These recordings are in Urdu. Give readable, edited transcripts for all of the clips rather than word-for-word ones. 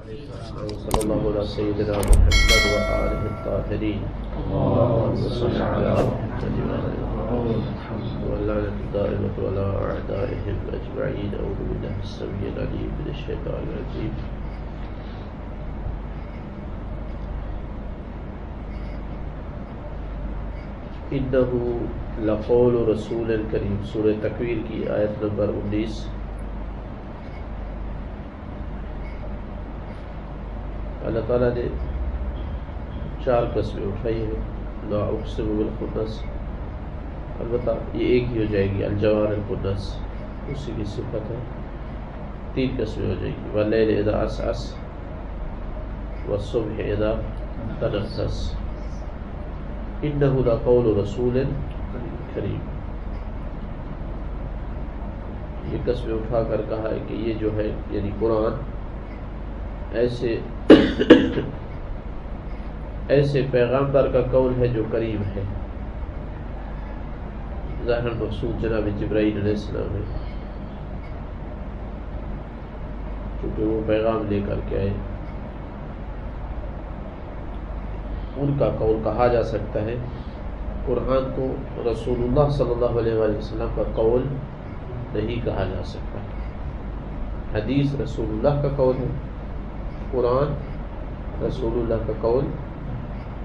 صلی اللہ علیہ سیدنا محمد و آلہ الطاہرین وصلی علی محمد واللعنۃ الدائمۃ علی اعدائهم اجمعین. اعوذ باللہ السمیع العلیم من الشیطان الرجیم. انہ لقول رسول کریم. سورہ تکویر کی آیت نمبر 19. اللہ تعالیٰ نے 4 قسمیں اٹھائی ہیں. لا اقسم بالخنس، البتہ یہ ایک ہی ہو جائے گی، الجوار الکنس اسی کی صفت ہے. 3 قسمیں ہو جائے گی. واللیل اذا عسعس والصبح اذا تنفس. انہ لقول رسول کریم. یہ قسمیں اٹھا کر کہا ہے کہ یہ جو ہے یعنی قرآن ایسے پیغمبر کا قول ہے جو کریم ہے. ظاہر مقصود جناب جبرائیل علیہ السلام ہے، کیونکہ وہ پیغام لے کر کے آئے. ان کا قول کہا جا سکتا ہے. قرآن کو رسول اللہ صلی اللہ علیہ وآلہ وسلم کا قول نہیں کہا جا سکتا. حدیث رسول اللہ کا قول ہے، قرآن رسول اللہ کا قول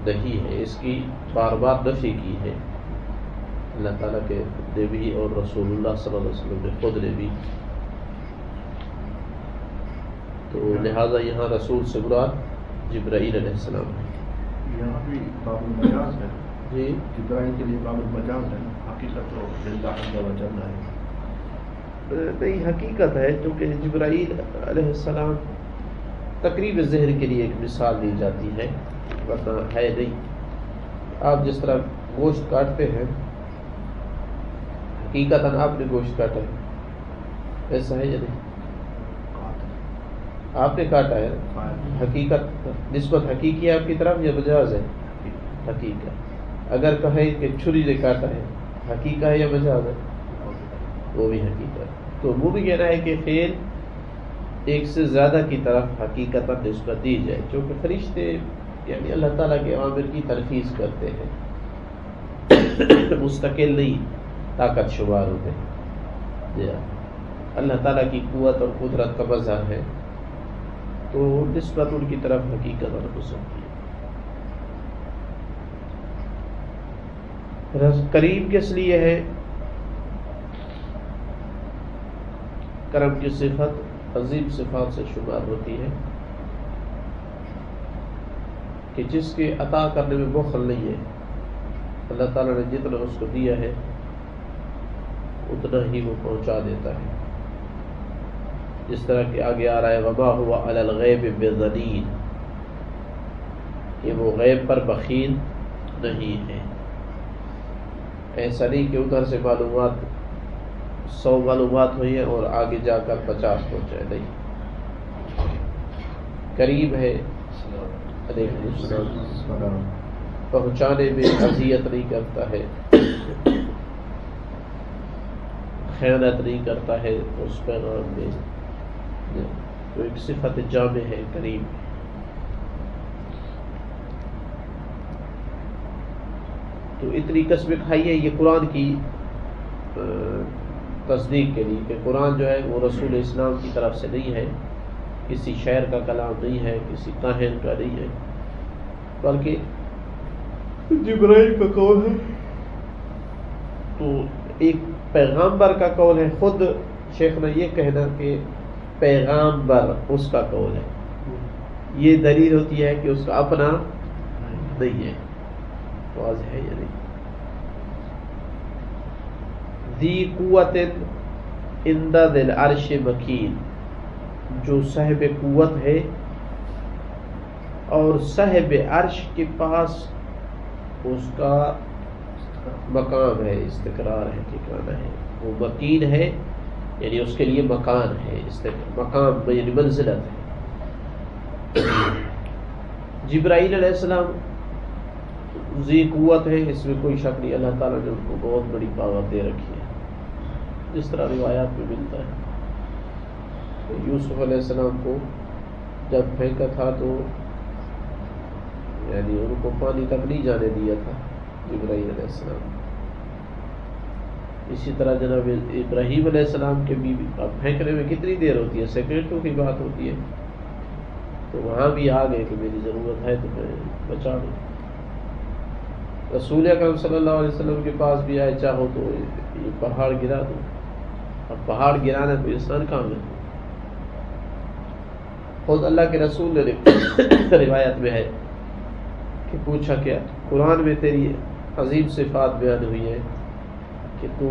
نہیں ہے. اس کی بار بار نفی کی ہے اللہ تعالیٰ کے نے بھی اور رسول اللہ صلی اللہ علیہ وسلم نے خود نے بھی. تو لہذا یہاں رسول سے مراد جبرائیل علیہ السلام ہے. یہاں بھی باب المجاز ہے. جی جبرائیل کے لیے باب المجاز ہے. حقیقت تو للہ عز و جل ہے. نہیں، حقیقت ہے کیونکہ جبرائیل علیہ السلام تقریب ذہن کے لیے ایک مثال دی جاتی ہے، ورنہ ہے نہیں. آپ جس طرح گوشت کاٹتے ہیں، حقیقتاً آپ نے گوشت کاٹا ہے، ایسا ہے یا نہیں؟ آپ نے کاٹا ہے. حقیقت نسبت حقیقی ہے آپ کی طرف یا مجاز ہے؟ حقیقت. اگر کہیں کہ چھری نے کاٹا ہے، حقیقت ہے یا مجاز ہے؟ وہ بھی حقیقت. تو وہ بھی کہنا ہے کہ فعل ایک سے زیادہ کی طرف حقیقت نسبت دی جائے، چونکہ فرشتے یعنی اللہ تعالیٰ کے اوامر کی تنفیذ کرتے ہیں، مستقل نہیں طاقت شمار ہوتے ہیں. اللہ تعالیٰ کی قوت اور قدرت کا مظہر ہے، تو نسبت ان کی طرف حقیقت ہو سکتی ہے. کریم کس لیے ہے؟ کرم کی صفت عظیم صفات سے شمار ہوتی ہے کہ جس کے عطا کرنے میں بخل نہیں ہے. اللہ تعالیٰ نے جتنا اس کو دیا ہے اتنا ہی وہ پہنچا دیتا ہے. جس طرح کہ آگے آ رہا ہے وما ہوا علی الغیب بضنین، کہ وہ غیب پر بخیل نہیں ہے. ایسا نہیں کہ ادھر سے معلومات 100 معلومات ہوئی ہیں اور آگے جا کر 50 پہنچائے. نہیں، قریب ہے، پہنچانے میں اذیت نہیں کرتا ہے، خیانت نہیں کرتا ہے اس پیغام میں. تو ایک صفت جامع ہے کریم. تو اتنی قسمیں کھائی ہے یہ قرآن کی تصدیق کے لیے کہ قرآن جو ہے وہ رسول اسلام کی طرف سے نہیں ہے، کسی شاعر کا کلام نہیں ہے، کسی کاہن کا نہیں ہے، بلکہ جبرائیل کا قول ہے. تو ایک پیغمبر کا قول ہے. خود شیخ نے یہ کہنا کہ پیغمبر اس کا قول ہے، یہ دلیل ہوتی ہے کہ اس کا اپنا نہیں ہے. واضح ہے یا نہیں؟ ذی قوت عند ذی العرش مکین، جو صاحب قوت ہے اور صاحب عرش کے پاس اس کا مقام ہے، استقرار ہے، ٹھکانہ ہے. وہ مکین ہے یعنی اس کے لیے مکان ہے، مقام یعنی منزلت ہے. جبرائیل علیہ السلام ذی قوت ہے، اس میں کوئی شک نہیں. اللہ تعالیٰ نے ان کو بہت بڑی پاور دے رکھی ہے، جس طرح روایات میں ملتا ہے. یوسف علیہ السلام کو جب پھینکا تھا تو یعنی ان کو پانی تک نہیں جانے دیا تھا جبرائیل علیہ السلام. اسی طرح جناب ابراہیم علیہ السلام کے بھی اب پھینکنے میں کتنی دیر ہوتی ہے، سیکنڈوں کی بات ہوتی ہے، تو وہاں بھی آ گئے کہ میری ضرورت ہے تو میں بچا دوں. رسول اکرم صلی اللہ علیہ وسلم کے پاس بھی آئے، چاہو تو یہ پہاڑ گرا دو. اب پہاڑ گرانا کوئی آسان کام ہے. خود اللہ کے رسول نے روایت میں ہے کہ پوچھا کیا قرآن میں تیری عظیم صفات بیان ہوئی ہے کہ تو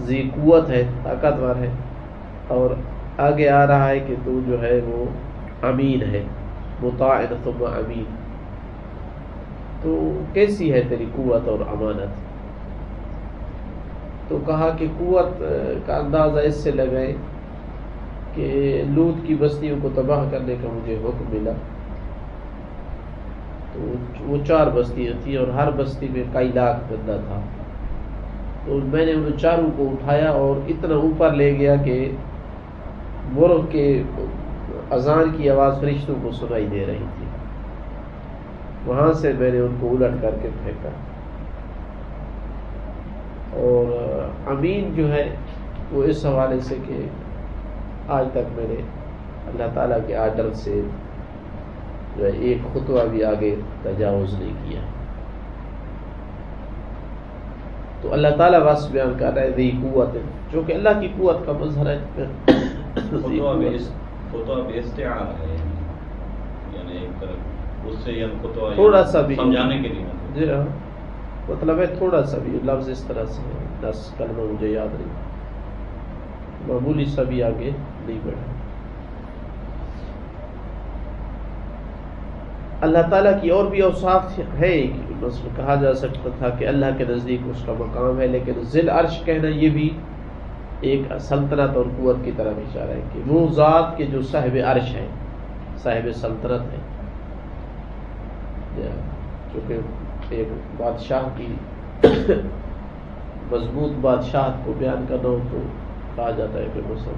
ذی قوت ہے، طاقتور ہے، اور آگے آ رہا ہے کہ تو جو ہے وہ امین ہے، مطاع ثم امین. تو کیسی ہے تیری قوت اور امانت؟ تو کہا کہ قوت کا اندازہ اس سے لگائے کہ لوط کی بستیوں کو تباہ کرنے کا مجھے حکم ملا. تو وہ 4 بستیاں تھیں اور ہر بستی میں کئی لاکھ بندہ تھا. تو میں نے ان چاروں کو اٹھایا اور اتنا اوپر لے گیا کہ مرغ کے اذان کی آواز فرشتوں کو سنائی دے رہی تھی. وہاں سے میں نے ان کو الٹ کر کے پھینکا. اور امین جو ہے وہ اس حوالے سے کہ آج تک میں نے اللہ تعالیٰ کے آرڈر سے جو ہے ایک خطوہ بھی آگے تجاوز نہیں کیا. تو اللہ تعالیٰ واسطے بیان کر رہا ہے ذی قوت، جو کہ اللہ کی قوت کا مظہر ہے. خطوہ بے استعارہ ہے، یعنی ایک طرف اس سے تھوڑا سا بھی سمجھانے کے لیے. جی ہاں، مطلب ہے تھوڑا سا بھی لفظ اس طرح سے ہے. 10 کلمہ مجھے یاد نہیں، معمولی سا بھی آگے نہیں بڑھا. اللہ تعالیٰ کی اور بھی اوصاف ہے. مثلا کہا جا سکتا تھا کہ اللہ کے نزدیک اس کا مقام ہے، لیکن ذل عرش کہنا یہ بھی ایک سلطنت اور قوت کی طرف اشارہ ہے کہ وہ ذات کے جو صاحب عرش ہے، صاحب سلطنت ہے. چونکہ ایک بادشاہ کی مضبوط بادشاہت کو بیان کرنا ہو تو کہا جاتا ہے کہ مثلا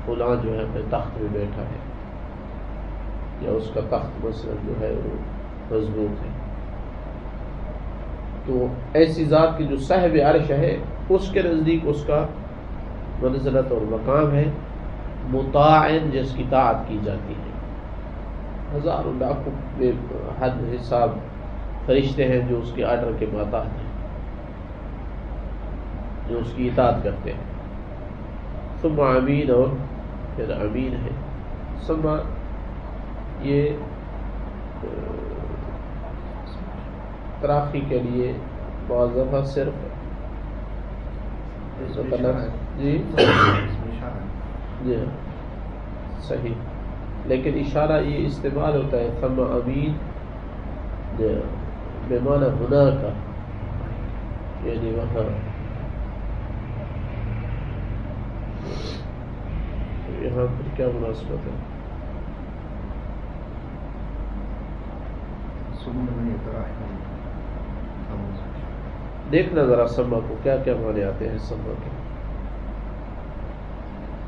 فلاں جو ہے اپنے تخت میں بیٹھا ہے، یا اس کا تخت مثلا جو ہے وہ مضبوط ہے. تو ایسی ذات کی جو صاحب عرش ہے اس کے نزدیک اس کا منزلت اور مقام ہے، مطاع جس کی طاعت کی جاتی ہے. ہزاروں لاکھوں بے حد حساب فرشتے ہیں جو اس کے آرڈر کے ماتحت ہیں، جو اس کی اطاعت کرتے ہیں. ثم امین، اور پھر امین ہے. ثم یہ تراخی کے لیے بعض دفعہ صرف جی صحیح، لیکن اشارہ یہ استعمال ہوتا ہے ثم امین بمعنی ہنا کا، یعنی وہاں. یہاں پر کیا مناسبت ہے؟ دیکھنا ذرا سما کو کیا کیا معنی آتے ہیں. سما کے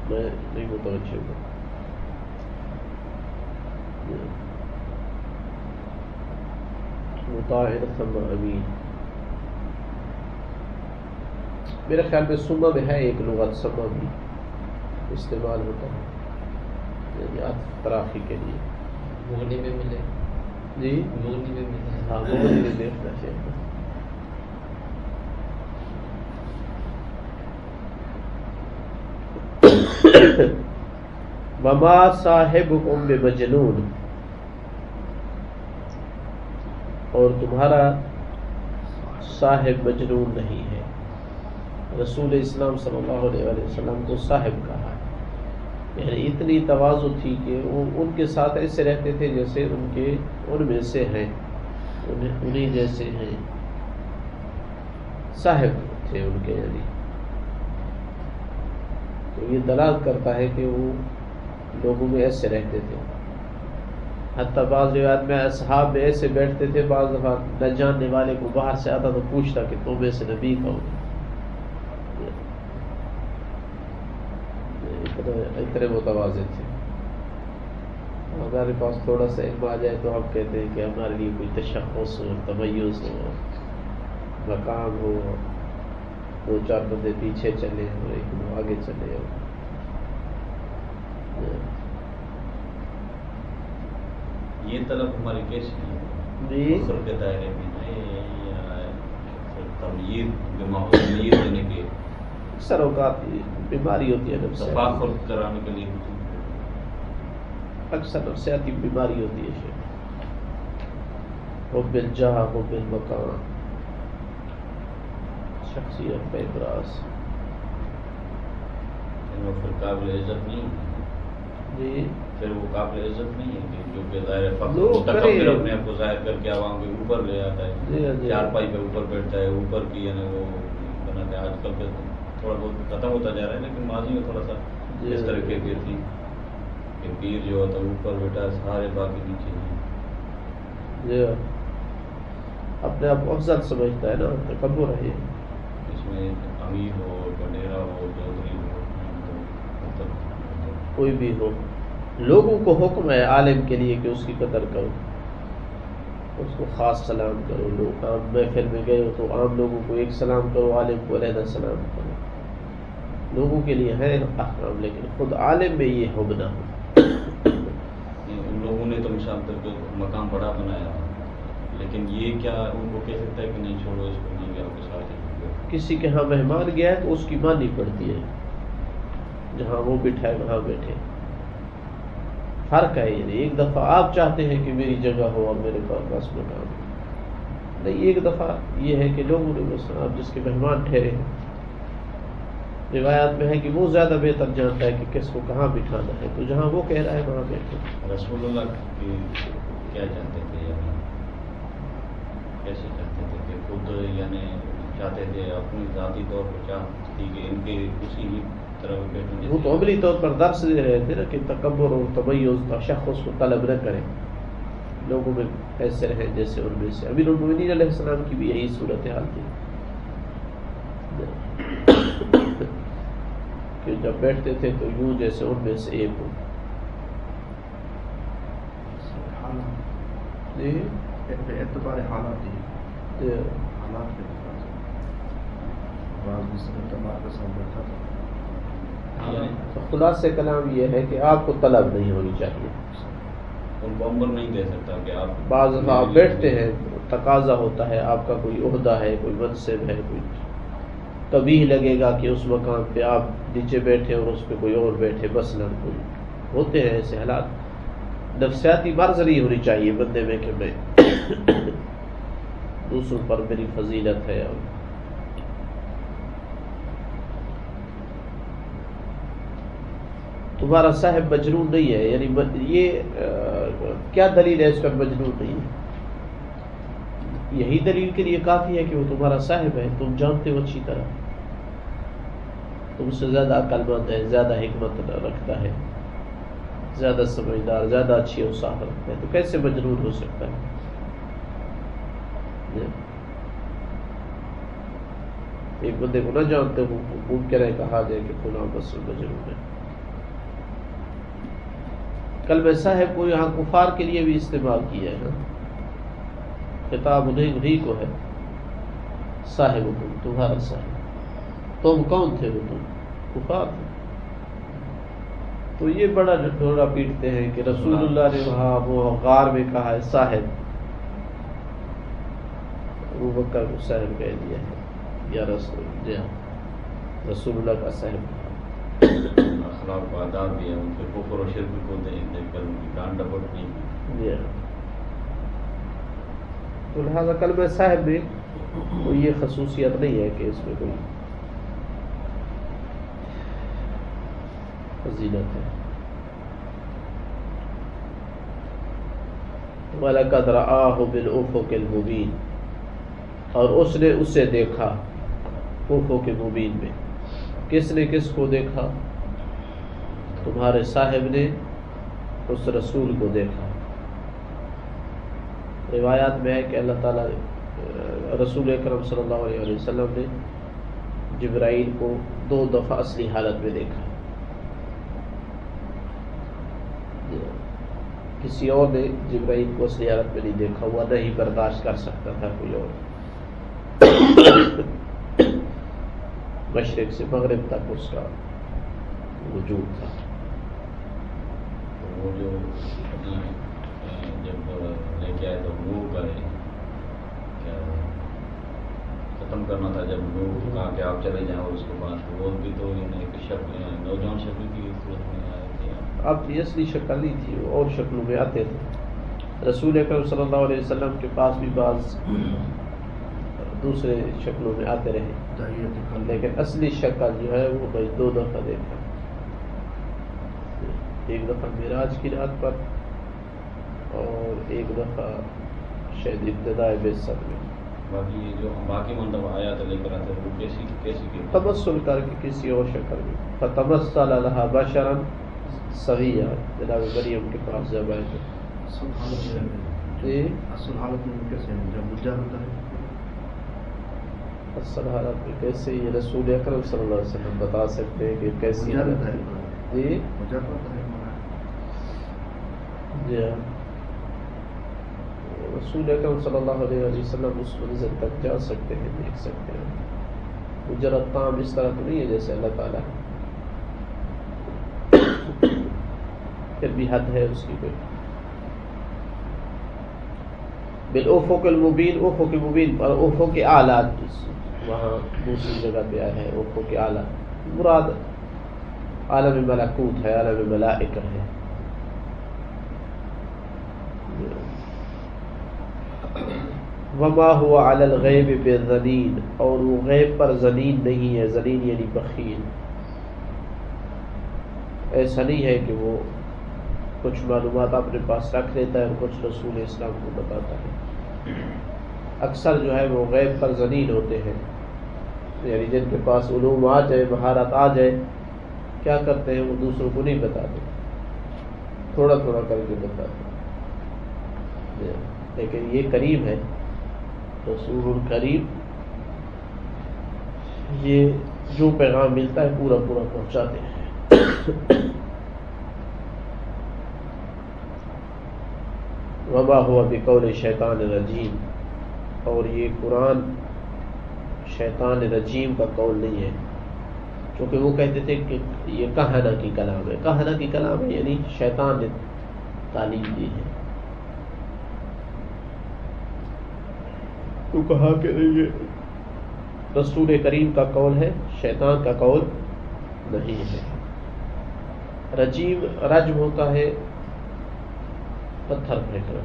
میں نہیں متوجہ ہوں. مطاع ثم امین، میرے خیال میں سما میں ہے ایک لغت سما بھی استعمال ہوتا ہے، یعنی تراخی کے لیے. مغنی میں ملے جی مغنی میں ملے. ہاں مغنی میں دیکھنا چاہیے. وما صاحبکم بمجنون، اور تمہارا صاحب مجنون نہیں ہے. رسول اسلام صلی اللہ علیہ وسلم کو صاحب کہا، یعنی اتنی تواضع تھی کہ وہ ان کے ساتھ ایسے رہتے تھے جیسے ان میں سے ہیں، انہیں جیسے ہیں، صاحب تھے ان کے. یعنی تو یہ دلالت کرتا ہے کہ وہ لوگوں میں ایسے رہتے تھے. حتیٰ بعض روایات میں اصحاب میں ایسے بیٹھتے تھے، بعض دفعہ نہ جاننے والے کو باہر سے آتا تو پوچھتا کہ تم میں سے نبی کون؟ اتنے متواضع تھے. ہمارے پاس تھوڑا سا علم آ جائے تو ہم کہتے ہیں کہ ہمارے لیے کوئی تشخص ہو، تمیز ہو، مقام ہو، 2-4 بندے پیچھے چلے اور 1 آگے چلے ہو. یہ طلب ہماری کیسی ہے؟ جی فخر کے دائرے میں ہے یا تمیر دینے کے اکثر اوقات بیماری ہوتی ہے تفاخر کرانے کے لیے اکثر نفسیاتی بیماری ہوتی ہے شیخ. حب الجاہ، حب المکان، شخصیت کا ابراز. وہ پھر قابل عزت نہیں ہے. جی پھر وہ قابل عزت نہیں ہے کہ جو کہ ظاہر فخر لوگ متکبر کریں. اپنے آپ کو ظاہر کر کے عوام کے اوپر لے آتا ہے، جی جی چارپائی پہ اوپر بیٹھتا ہے، اوپر کی یعنی وہ بناتے ہیں. آج کل کے تھوڑا بہت ختم ہوتا جا رہا ہے، لیکن ماضی میں تھوڑا سا جی اس طرح کی تھی کہ پیر جو ہوتا ہے اوپر بیٹھا ہے، سارے باقی نیچے ہیں. جی اپنے آپ کو افضل سمجھتا ہے نا، تکبر ہے. اس میں امیر ہو، بڈیرا ہو، چودھری ہو، مطلب کوئی بھی ہو، لوگوں کو حکم ہے عالم کے لیے کہ اس کی قدر کرو، اس کو خاص سلام کرو. لوگ عام محفل میں گئے ہو تو عام لوگوں کو ایک سلام کرو، عالم کو علیحدہ سلام کرو. لوگوں کے لیے ہے احکام، لیکن خود عالم میں یہ حب نہ ہو. ان لوگوں نے تو مثال طور پہ مقام بڑا بنایا، لیکن یہ کیا ان کو کہہ سکتا ہے کہ نہیں چھوڑو اس کو، نہیں گیا کے ساتھ ہی. کسی کے ہاں مہمان گیا ہے تو اس کی ماننی پڑتی ہے، جہاں وہ بٹھائے وہاں بیٹھے. فرق ہے. یعنی ایک دفعہ آپ چاہتے ہیں کہ میری جگہ ہو اور میرے پاس بس مقام نہیں، ایک دفعہ یہ ہے کہ لوگوں نے بس آپ جس کے مہمان ٹھہرے ہیں، روایات میں ہے کہ وہ زیادہ بہتر جانتا ہے کہ کس کو کہاں بٹھانا ہے، تو جہاں وہ کہہ رہا ہے وہاں بیٹھے. رسول اللہ کی کیا چاہتے تھے، یعنی کیسے چاہتے تھے کہ خود یعنی چاہتے تھے اپنی ذاتی طور پر چاہتی تھی کہ ان کے اسی ہی طرح بیٹھیں؟ وہ تو عملی طور پر درس دے رہے تھے نا کہ تکبر اور تمیز تشخص کو طلب نہ کریں، لوگوں میں ایسے رہیں جیسے ان میں سے. امیر المؤمنین علیہ السلام کی بھی یہی صورتحال تھی کہ جب بیٹھتے تھے تو یوں جیسے ان میں سے ایک ہو. جی اعتبار حالات ہی جی. حالات کے اعتبار سے بعض جس کا اعتبار کے ساتھ بیٹھا تھا. تو خلاصہ کلام یہ ہے کہ آپ کو طلب نہیں ہونی چاہیے. ان کو عمر نہیں دے سکتا کہ آپ بعض دفعہ آپ بیٹھتے ہیں، تقاضا ہوتا ہے، آپ کا کوئی عہدہ ہے، کوئی منصب ہے، کوئی کبھی لگے گا کہ اس مقام پہ آپ نیچے بیٹھے اور اس پہ کوئی اور بیٹھے، بس نہ کوئی ہوتے ہیں ایسے حالات. نفسیاتی مرض نہیں ہونی چاہیے بندے میں کہ میں دوسروں پر میری فضیلت ہے. اور تمہارا صاحب مجنون نہیں ہے، یعنی یہ کیا دلیل ہے اس پر مجنون نہیں ہے؟ یہی دلیل کے لیے کافی ہے کہ وہ تمہارا صاحب ہے، تم جانتے ہو اچھی طرح، تم سے زیادہ عقل مند ہے، زیادہ حکمت رکھتا ہے، زیادہ سمجھدار، زیادہ اچھی اوصاف رکھتا ہے، تو کیسے مجنون ہو سکتا ہے؟ ایک بندے کو نہ جانتے ہو ممکن ہے کہا جائے کہ فلاں بس مجنون ہے. کلمہ صاحب کو یہاں کفار کے لیے بھی استعمال کیا ہے. خطاب انہیں کو ہے، صاحب تمہارا صاحب. تم کون تھے؟ وہ تم کفار تھے. تو یہ بڑا ڈھوڑا پیٹتے ہیں کہ رسول اللہ نے وہاں وہ غار میں کہا ہے صاحب. ابو بکر کو صاحب کہہ دیا ہے یا رسول اللہ کا صاحب. اخلاق و آداب بھی ہے، ان کے کفر و شرک کو دیکھ کر ان کی کان ڈپٹ نہیں. تو لہٰذا کلمہ صاحب میں کوئی یہ خصوصیت نہیں ہے کہ اس میں کوئی فضیلت ہے. وَلَقَدْ رَآهُ بِالْأُفُقِ الْمُبِينِ، اور اس نے اسے دیکھا افق مبین میں. کس نے کس کو دیکھا؟ تمہارے صاحب نے اس رسول کو دیکھا. روایات میں ہے کہ اللہ تعالیٰ رسول اکرم صلی اللہ علیہ وسلم نے جبرائیل کو 2 دفعہ اصلی حالت میں دیکھا. کسی اور نے جبرائیل کو اصلی حالت میں نہیں دیکھا ہوا، نہیں برداشت کر سکتا تھا کوئی اور۔ مشرق سے مغرب تک اس کا وجود تھا۔ وہ جو جب لے کے آئے تو نور کا کیا ختم کرنا تھا، جب نور کہا کہ آپ چلے جائیں، اور اس کے بعد وہ بھی تو ایک شکل نوجوان شکل کی صورت میں آئے تھے۔ اب یہ اصلی شکل نہیں تھی، وہ اور شکلوں میں آتے تھے۔ رسول اکرم صلی اللہ علیہ وسلم کے پاس بھی بعض دوسرے شکلوں میں آتے رہے، لیکن اصلی شکل جو ہے وہ بھائی 2 دفعہ دیکھا، ایک دفعہ معراج کی رات پر اور ایک دفعہ شاید ابتداء بعثت میں۔ باقی جو باقی منتب آیات لے کر آتے وہ کیسی تمثل کر کے کسی اور شکل میں، فتمثل لها بشرا سویا، جناب مریم کے پاس جب آئے تھے اصل حالت میں کیسے جب مجھا ہوتا ہے، اصل حالت میں کیسے یہ رسول اکرم صلی اللہ علیہ وسلم بتا سکتے ہیں کہ کیسی حالت ہے۔ جی مجھا ہوتا ہے جی ہاں، رسول اکرم صلی اللہ علیہ وسلم اس منزل تک جا سکتے ہیں، دیکھ سکتے ہیں۔ مجرد تام اس طرح تو نہیں ہے جیسے اللہ تعالیٰ ہے، پھر بھی حد ہے اس کی کوئی۔ بالافق المبین، افق مبین پر افق اعلیٰ، وہاں دوسری جگہ پہ آیا ہے افق اعلیٰ، مراد عالم ملکوت ہے، عالم ملائکہ ہے۔ وما هو علی الغیب بظنین، اور وہ غیب پر ظنین نہیں ہے، ظنین یعنی بخیل۔ ایسا نہیں ہے کہ وہ کچھ معلومات اپنے پاس رکھ لیتا ہے اور کچھ رسول اسلام کو بتاتا ہے۔ اکثر جو ہے وہ غیب پر ظنین ہوتے ہیں، یعنی جن کے پاس علوم آ جائے، مہارت آ جائے، کیا کرتے ہیں وہ دوسروں کو نہیں بتاتے، تھوڑا تھوڑا کر کے بتاتے ہیں۔ لیکن یہ کریم ہے، رسول الکریم، یہ جو پیغام ملتا ہے پورا پورا پہنچاتے ہیں۔ وما ہوا بقول شیطان رجیم، اور یہ قرآن شیطان رجیم کا قول نہیں ہے، کیونکہ وہ کہتے تھے کہ یہ کہنا کی کلام ہے، کہنا کی کلام ہے یعنی شیطان نے تعلیم دی ہے، تو کہا کہ یہ رسول کریم کا قول ہے، شیطان کا قول نہیں ہے۔ رجیم، رجم ہوتا ہے پتھر پھینکنا،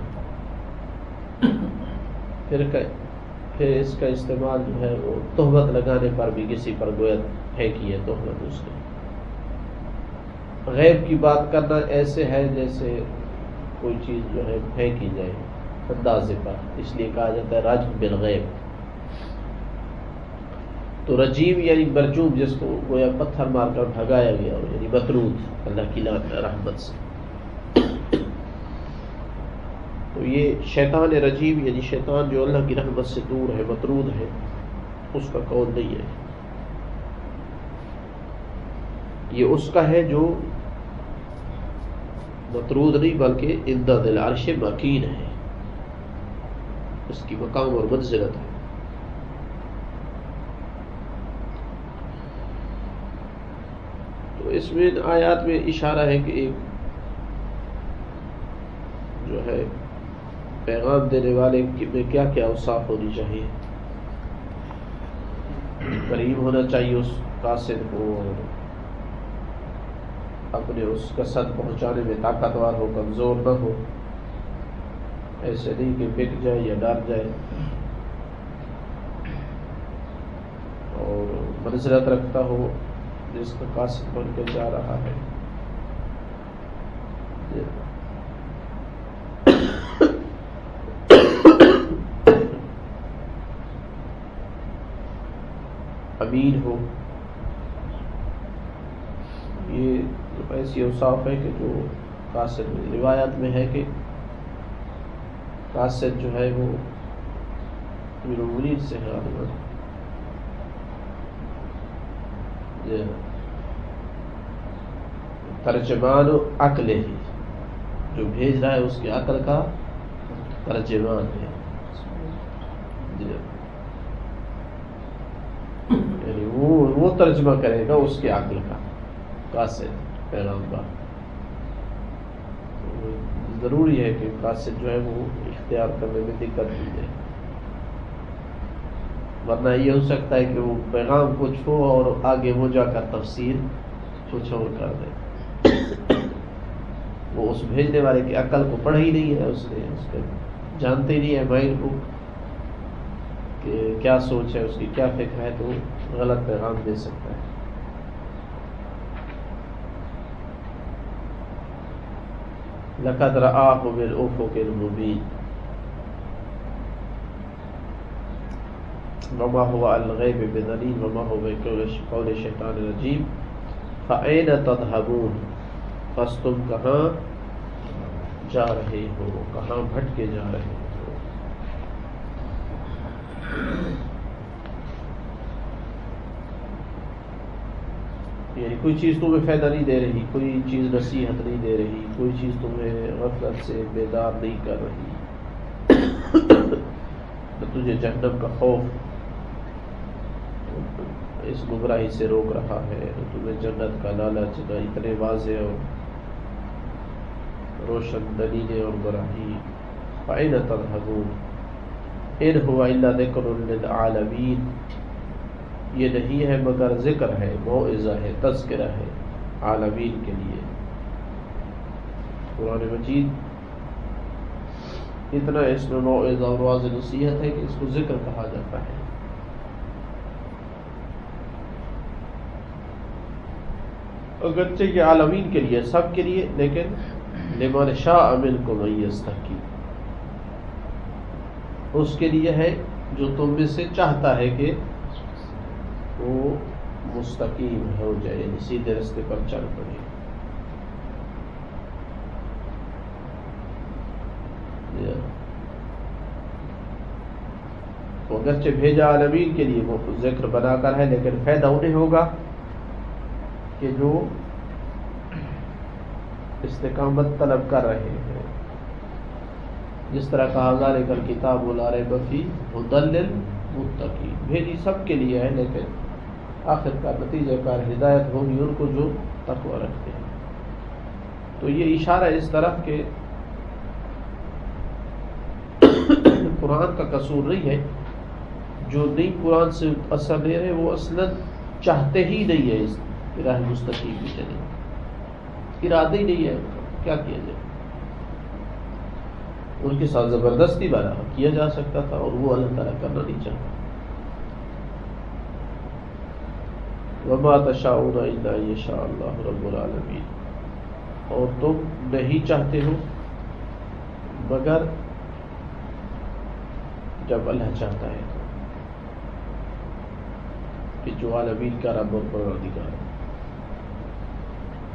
پھر اس کا استعمال جو ہے وہ تہمت لگانے پر بھی، کسی پر گویا پھینکی ہے تہمت اس نے۔ غیب کی بات کرنا ایسے ہے جیسے کوئی چیز جو ہے پھینکی جائے اندازے پر، اس لیے کہا جاتا ہے رجم بالغیب۔ تو رجیم یعنی برجوم، جس کو گویا پتھر مار کر بھگایا گیا ہو، یعنی مطرود اللہ کی رحمت سے۔ تو یہ شیطان رجیم یعنی شیطان جو اللہ کی رحمت سے دور ہے، مطرود ہے، اس کا قول نہیں ہے۔ یہ اس کا ہے جو مطرود نہیں بلکہ عند ذی العرش مکین ہے، اس کی مقام اور منزلت ہے۔ تو اس میں آیات میں اشارہ ہے کہ ایک جو ہے پیغام دینے والے میں کیا کیا اوصاف ہونی چاہیے۔ قریب ہونا چاہیے اس قاصد کو، اور اپنے اس قصد پہنچانے میں طاقتور ہو، کمزور نہ ہو، ایسے نہیں کہ بک جائے یا ڈر جائے، اور منزلت رکھتا ہو جس کا قاصد بن کے جا رہا ہے۔ امین ہو، یہ ایسی اوصاف ہے کہ جو قاصد میں روایات میں ہے کہ قاصد جو ہے وہ امیر المؤمنین سے ہے، ترجمان عقل ہی، جو بھیج رہا ہے اس کی عقل کا ترجمان ہے. یعنی وہ ترجمہ کرے گا اس کی عقل کا قاصد پیغمبر. ضروری ہے کہ قاصد جو ہے وہ اختیار کرنے میں دقت دی جائے، ورنہ یہ ہو سکتا ہے کہ وہ پیغام کچھ ہو اور آگے وہ جا کر تفسیر کچھ اور کر دے. وہ اس بھیجنے والے کی عقل کو پڑھا ہی نہیں ہے، اس نے اس کے جانتے ہی نہیں ہے مائنڈ کو کہ کیا سوچ ہے، اس کی کیا فکر ہے، تو غلط پیغام دے سکتا ہے. لقد رآہ بالافق المبین وما هو علی الغیب بضنین وما هو بقول شیطان رجیم فأین تذهبون، پس تم کہاں جا رہے ہو، کہاں بھٹکے جا رہے ہو. یعنی کوئی چیز تمہیں فائدہ نہیں دے رہی، کوئی چیز نصیحت نہیں دے رہی، کوئی چیز تمہیں غفلت سے بیدار نہیں کر رہی، تو تجھے جہنم کا خوف اس گمراہی سے روک رہا ہے، تو تمہیں جنت کا لالچ نہ اتنے واضح اور روشن دلیلیں اور براہی. فأین تذهبون ان هو الا ذکر للعالمین، یہ نہیں ہے مگر ذکر ہے، موعظہ ہے، تذکرہ ہے عالمین کے لیے. قرآن مجید اتنا اس میں موعظہ اور واضح نصیحت ہے کہ اس کو ذکر کہا جاتا ہے. اگرچہ کہ عالمین کے لیے، سب کے لیے، لیکن لمن شاء منکم ان یستقیم، اس کے لیے ہے جو تم میں سے چاہتا ہے کہ وہ مستقیم ہو جائے، یعنی سیدھے راستے پر چل پڑے. تو اگرچہ بھیجا عالمین کے لیے وہ ذکر بنا کر ہے، لیکن فائدہ انہیں ہوگا کہ جو استقامت طلب کر رہے ہیں. جس طرح کہا ذالک الکتاب لا ریب فیہ ھدی للمتقین، بھیجی سب کے لیے ہے، لیکن آخر کا نتیجہ کار ہدایت ہوگی ان کو جو تقوی رکھتے ہیں. تو یہ اشارہ اس طرف کہ قرآن کا قصور نہیں ہے، جو نہیں قرآن سے اثر لے رہے وہ اصلاً چاہتے ہی نہیں ہے اس راہ مستقیم بھی چلے، ارادہ ہی نہیں ہے. کیا کیا جائے؟ ان کے ساتھ زبردستی والا کیا جا سکتا تھا، اور وہ اللہ تعالیٰ کرنا نہیں چاہتا. وما تشاءون الا ان یشاء اللہ رب العالمین، اور تم نہیں چاہتے ہو مگر جب اللہ چاہتا ہے کہ جو عالمین کا رب اور پروردگار ہے.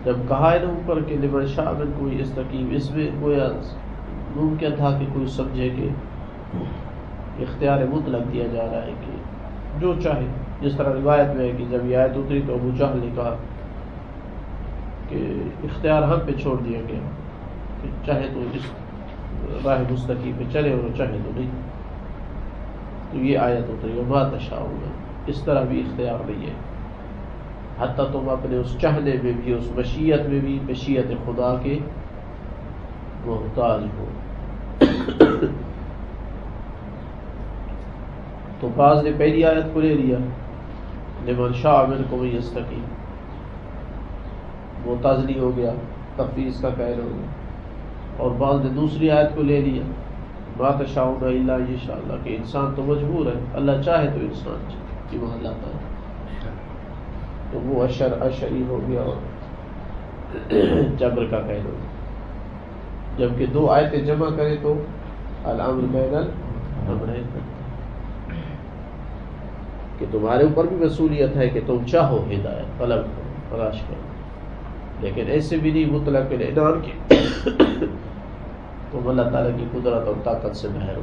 جب کہا ہے نا اوپر کہ لمن شاء منکم ان یستقیم، اس میں گویا ممکن تھا کہ کوئی سمجھے کہ اختیار مطلق دیا جا رہا ہے کہ جو چاہے. جس طرح روایت میں ہے کہ جب یہ آیت اتری تو ابو جہل نے کہا کہ اختیار ہم پہ چھوڑ دیا گیا کہ چاہے تو اس راہ مستقیم پہ چلے اور چاہے تو نہیں. تو یہ آیت اتری وما تشاءون، اس طرح بھی اختیار نہیں ہے، حتیٰ تم اپنے اس چاہنے میں بھی، اس مشیت میں بھی مشیت خدا کے محتاج ہو. تو بعض نے پہلی آیت کو لے لیا لمن شاء منکم ان یستقیم، معتزلی ہو گیا، تفویض کا قائل ہو گیا. اور بعض نے دوسری آیت کو لے لیا ما تشاءون الا ان یشاء اللہ، کہ انسان تو مجبور ہے، اللہ چاہے تو انسان ایمان لاتا ہے. تو وہ اشعری ہو گیا اور جبر کا قائل ہو گیا. جبکہ دو آیتیں جمع کرے تو الامر بین الامرین، کہ تمہارے اوپر بھی مسئولیت ہے کہ تم چاہو ہدایت طلب کرو، تلاش کرو، لیکن ایسے بھی نہیں مطلق اعلان کے تم اللہ تعالیٰ کی قدرت اور طاقت سے باہر ہو.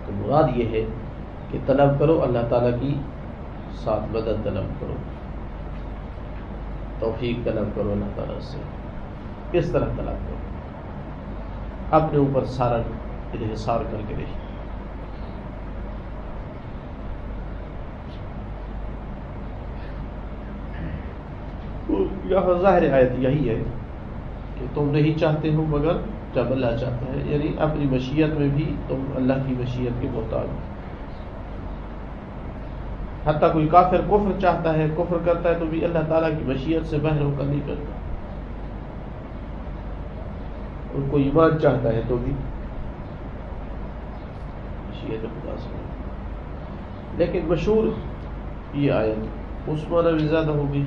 تو مراد یہ ہے کہ طلب کرو اللہ تعالیٰ کی ساتھ، مدد طلب کرو، توفیق طلب کرو اللہ تعالیٰ سے. اس طرح طلاق دو، اپنے اوپر سارا انحصار کر کے نہیں۔ یہاں ظاہر آیت یہی ہے کہ تم نہیں چاہتے ہو مگر جب اللہ چاہتا ہے، یعنی اپنی مشیت میں بھی تم اللہ کی مشیت کے محتاج ہو۔ حتیٰ کوئی کافر کفر چاہتا ہے، کفر کرتا ہے تو بھی اللہ تعالیٰ کی مشیت سے باہر ہو کر نہیں کرتا، ان کو ایمان چاہتا ہے تو بھی مشیت خدا سے۔ لیکن مشہور یہ آیت اس معنی میں زیادہ ہوگی،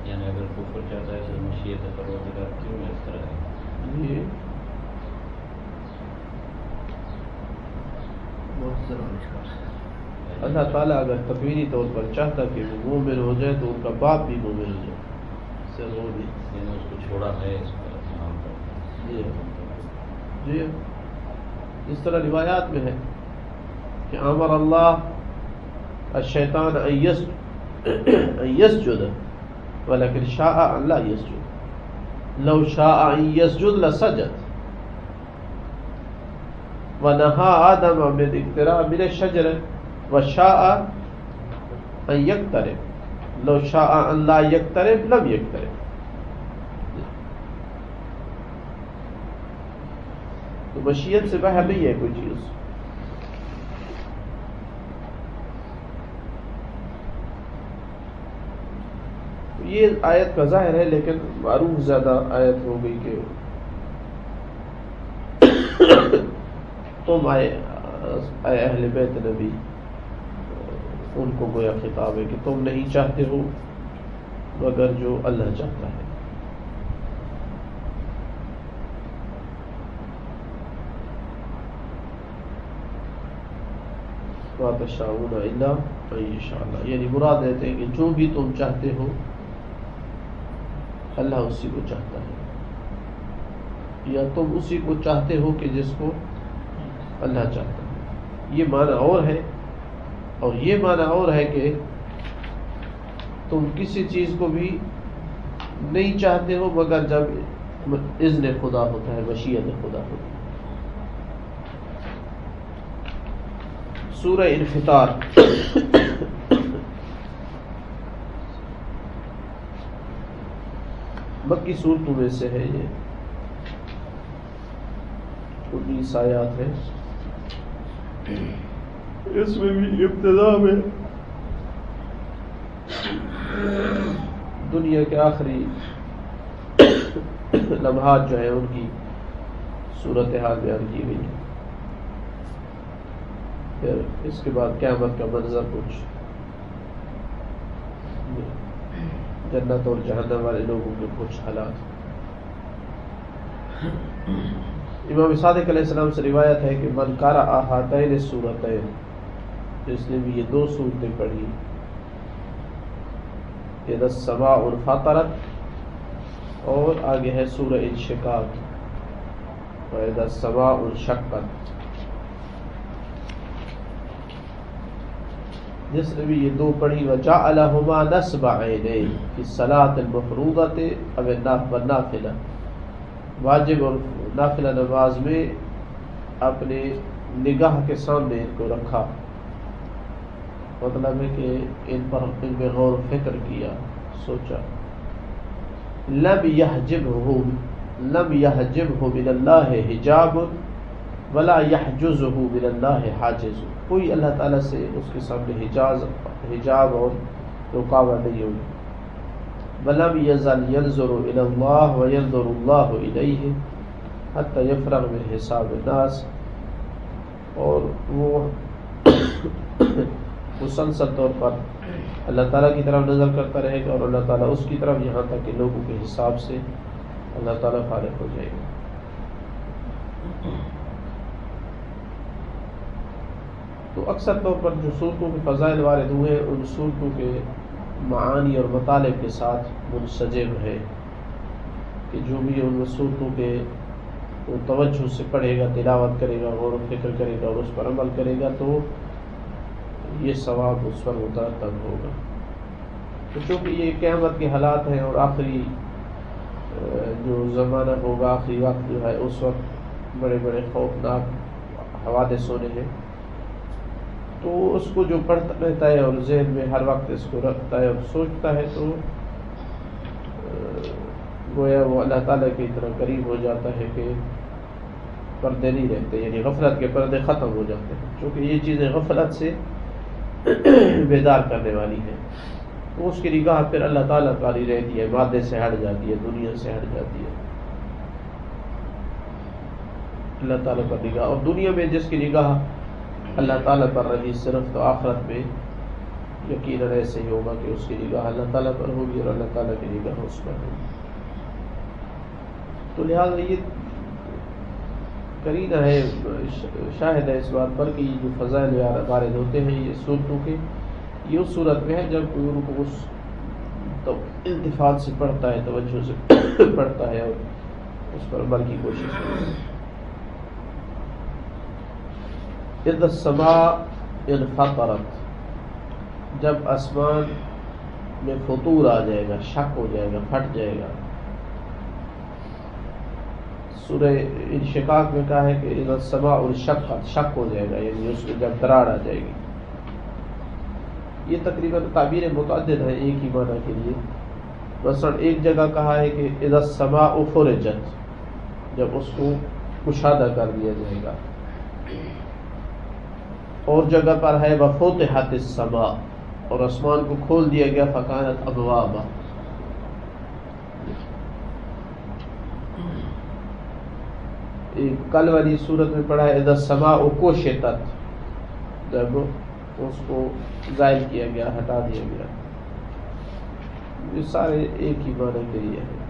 یعنی اگر کفر چاہتا ہے تو مشیت پروردگار کیوں اس طرح ہے؟ یہ بہت ضرور اشکال ہے۔ اللہ تعالیٰ اگر تقویری طور پر چاہتا کہ وہ مومن ہو جائے تو ان کا باپ بھی مومن ہو جائے، اس سے وہ بھی یعنی اس کو چھوڑا ہے اس پر نام پر۔ جی اس طرح روایات میں ہے کہ امر اللہ الشیطان ان یسجد ولکن شاء ان لا یسجد، لو شاء ان یسجد لسجد، ونہا آدم من اقتراب من الشجر وشاء ان یقترب، لو شاء ان لا یقترب لم یقترب۔ تو مشیت سے باہر نہیں ہے کوئی چیز۔ یہ آیت کا ظاہر ہے، لیکن معروف زیادہ آیت ہو گئی کہ تم آئے اہل بیت نبی، ان کو گویا خطاب ہے کہ تم نہیں چاہتے ہو مگر جو اللہ چاہتا ہے۔ وَمَا تَشَاءُونَ إِلَّا أَن يَشَاءَ اللَّهُ، یعنی مراد دیتے ہیں کہ جو بھی تم چاہتے ہو اللہ اسی کو چاہتا ہے، یا تم اسی کو چاہتے ہو کہ جس کو اللہ چاہتا ہے۔ یہ معنی اور ہے، اور یہ معنی اور ہے کہ تم کسی چیز کو بھی نہیں چاہتے ہو مگر جب اذن خدا ہوتا ہے، مشیت خدا ہوتا ہے۔ سورہ انفطار مکی صورتوں میں سے ہے، یہ 19 آیات ہے۔ اس میں بھی ابتدا میں دنیا کے آخری لمحات جو ہیں ان کی صورتحال بیان کی گئی ہے، پھر اس کے بعد قیامت کا منظر، کچھ جنت اور جہنم والے لوگوں کے کچھ حالات۔ امام صادق علیہ السلام سے روایت ہے کہ من قرأ ہاتین السورتین، جس نے بھی یہ دو سورتیں پڑھی، اذا السماء انفطرت اور آگے ہے سورہ انشقاق، واذا السماء انشقت، جس نے بھی یہ دو پڑھی، وجعلہما نصب عینین فی الصلاۃ المفروضۃ او النافلہ، واجب اور نافلہ نماز میں اپنے نگاہ کے سامنے ان کو رکھا، مطلب ہے کہ ان پہ غور و فکر کیا، سوچا۔ لم یحجبہ من اللہ حجاب ولا یحجزہ من اللہ حاجز، کوئی اللہ تعالیٰ سے اس کے سامنے حجاب اور رکاوٹ نہیں ہوگی۔ وَلَمْ يَزَلْ يَنْظُرُ إِلَى اللَّهِ وَيَنْظُرُ اللَّهُ إِلَيْهِ حَتَّى يَفْرَغَ مِنْ حِسَابِ النَّاسِ، اور وہ مسلسل طور پر اللہ تعالیٰ کی طرف نظر کرتا رہے گا اور اللہ تعالیٰ اس کی طرف، یہاں تک کہ لوگوں کے حساب سے اللہ تعالیٰ فارغ ہو جائے گا۔ تو اکثر طور پر جو صورتوں کے فضائل وارد ہوئے ان صورتوں کے معانی اور مطالب کے ساتھ منسجم ہے، کہ جو بھی ان صورتوں کے وہ توجہ سے پڑھے گا، تلاوت کرے گا، غور و فکر کرے گا اور اس پر عمل کرے گا تو یہ ثواب اس پر مترتب ہوگا۔ تو چونکہ یہ قیامت کے حالات ہیں اور آخری جو زمانہ ہوگا آخری وقت جو ہے اس وقت بڑے بڑے خوفناک حوادث ہونے ہیں، تو اس کو جو پڑھتا رہتا ہے اور ذہن میں ہر وقت اس کو رکھتا ہے اور سوچتا ہے تو گویا وہ اللہ تعالیٰ کی طرح قریب ہو جاتا ہے کہ پردے نہیں رہتے، یعنی غفلت کے پردے ختم ہو جاتے ہیں، چونکہ یہ چیزیں غفلت سے بیدار کرنے والی ہیں، تو اس کی نگاہ پھر اللہ تعالیٰ تعالی رہتی ہے، مادے سے ہٹ جاتی ہے، دنیا سے ہٹ جاتی ہے، اللہ تعالیٰ پر نگاہ. اور دنیا میں جس کی نگاہ اللہ تعالیٰ پر رہی صرف، تو آخرت میں یقیناً ایسے ہی ہوگا کہ اس کی نگاہ اللہ تعالیٰ پر ہوگی اور اللہ تعالیٰ کی نگاہ اس پر ہوگی. تو لہٰذا یہ قرینہ ہے، شاہد ہے اس بات پر کہ یہ جو فضائل وارد ہوتے ہیں یہ صورتوں کے، یہ اس صورت میں ہے جب کوئی ان کو اس التفات سے پڑھتا ہے، توجہ سے پڑھتا ہے اور اس پر عمل کی کوشش کرتا ہے. اذا السماء انفطرت، جب آسمان میں فطور آ جائے گا، شک ہو جائے گا، پھٹ جائے گا. سورہ انشقاق میں کہا ہے کہ اذا السماء انشقت، شک ہو جائے گا، یعنی اس میں جب دراڑ آ جائے گی. یہ تقریباً تعبیر متعدد ہے ایک ہی معنی کے لیے. مثلا ایک جگہ کہا ہے کہ اذا السماء فرجت، جب اس کو کشادہ کر دیا جائے گا. اور جگہ پر ہے وفتحت السماء، اور آسمان کو کھول دیا گیا، فکانت ابوابا. کل والی صورت میں پڑھا ہے اذا السماء کشطت، جب اس کو زائل کیا گیا، ہٹا دیا گیا. یہ سارے ایک ہی معنی کے لیے ہیں.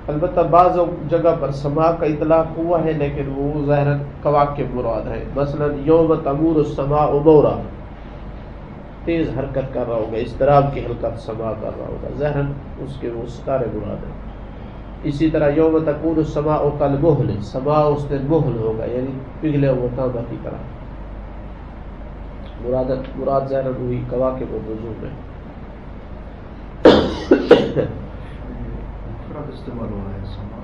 البتہ بعض جگہ پر سما کا اطلاق ہوا ہے، لیکن وہ ظاہراً کواکب مراد ہے. مثلا یوم تمور السماء مورا، تیز حرکت کر رہا ہوگا، اضطراب کی حرکت سما کر رہا ہوگا، ظاہراً اس کے وہ ستارے مراد ہیں. اسی طرح یوم تکون السماء کالمہل، سما اس دن مہل ہوگا، یعنی پگھلے ہوئے تانبا کی طرح. مراد ظاہراً وہی کواکب و نجوم ہے. استعمال ہو رہا ہے سما،